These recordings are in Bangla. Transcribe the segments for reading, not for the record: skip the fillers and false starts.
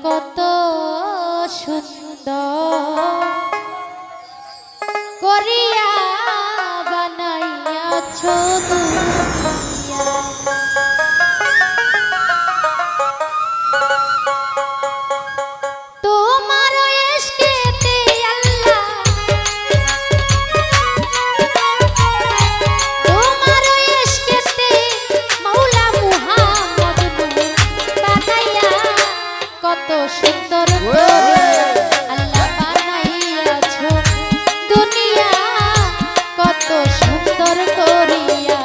কত সুন্দর করিয়া বানাইয়াছ দুনিয়া। তোমার ইশকেতে আল্লাহ, তোমার ইশকেতে মাওলা মুহাম্মদ নূর বানাইয়া কত সুন্দর করিয়া আল্লাহ বানাইয়াছ দুনিয়া, কত সুন্দর করিয়া।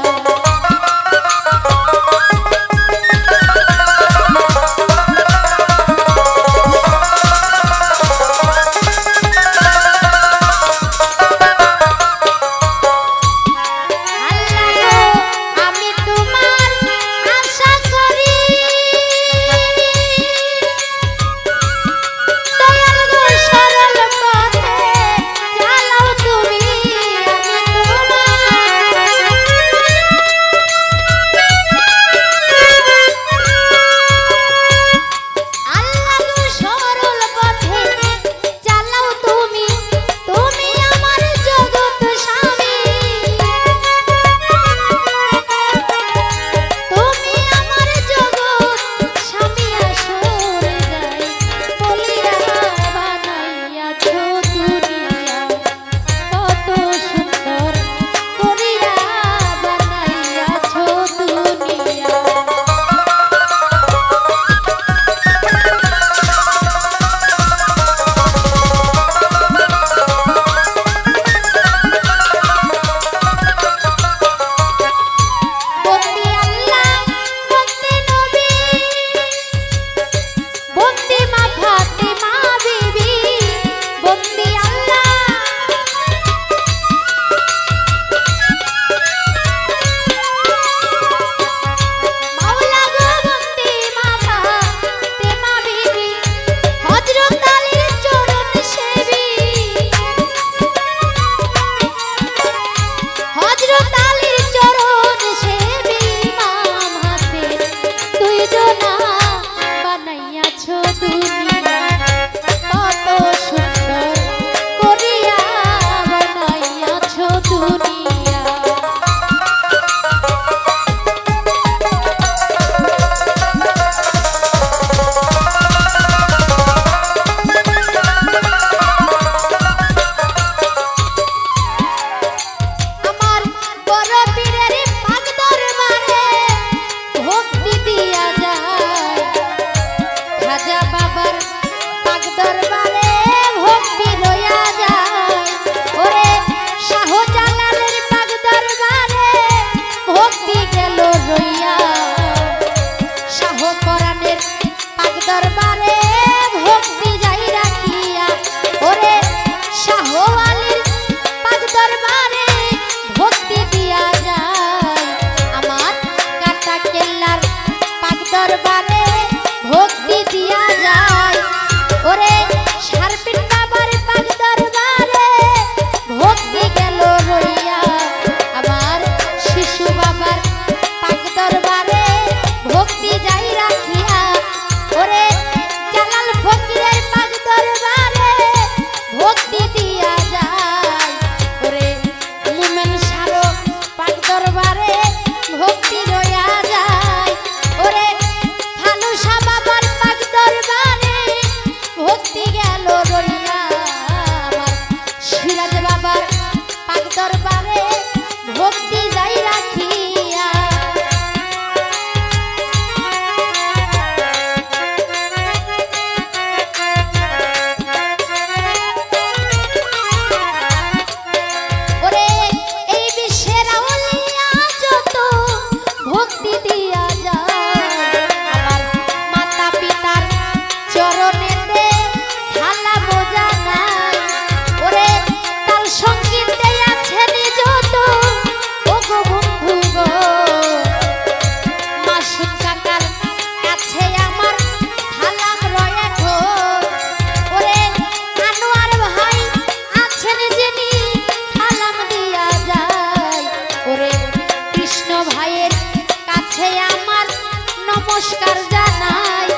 নমস্কার জানাই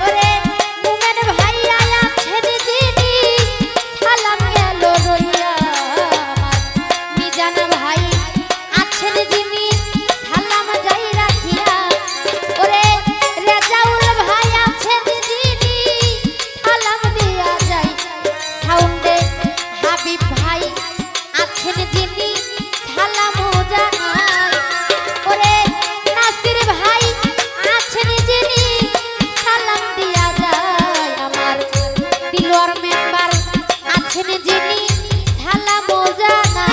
ওরে আছেন যিনি সালামও জানাই। ওরে নাসির ভাই আছেন যিনি সালাম দিয়া যায়। আমার দিলওয়ার মেম্বার আছেন যিনি সালামও জানাই।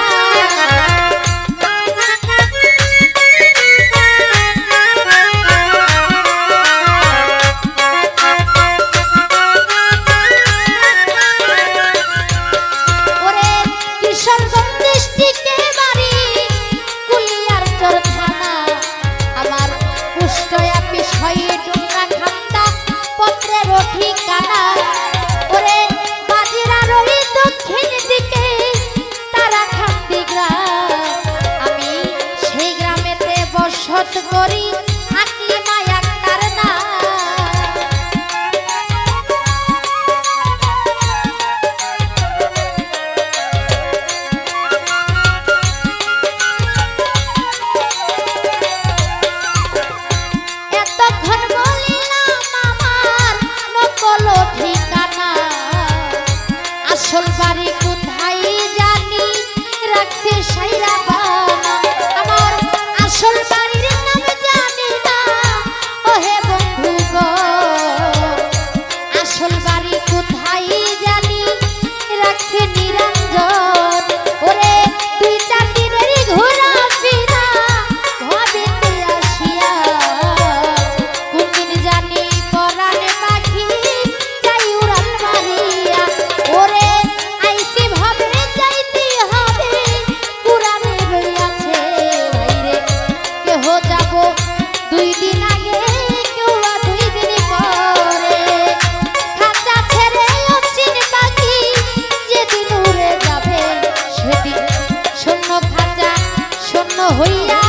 ঠিকানা ওরে বাজিরা রই দক্ষিণ দিকে তারা খান্তি গ্রাম। আমি সেই গ্রামেতে বসত করি আকলিমা আক্তার না। এতক্ষণ বলিলাম আমার নকল ঠিকানা, আসল বাড়ি কোথায় জানি রাখছে সাইরা বানা। আমার আসল বাড়ির নাম জানি না ওহে বন্ধু গো, আসল বাড়ি কোথায় জানি রাখছে নিরঞ্জন। ওরে দুই চার দিনের ঘোরা ফিরা ভাবিতে আসিয়া কোনদিন জানি পরাণে পাখি যাই উড়াল মারিয়া। ওরে আইসি ভাবে যাইতে হবে পুরাণে রইয়াছে ভাইরে, কেহ যাব 2 দিন আগে কেউ বা 2 দিন পরে। খাঁচা ছেড়ে অচিন পাখি যেদিন উড়ে যাবে সেদিন শূন্য খাঁচা শূন্য হইয়া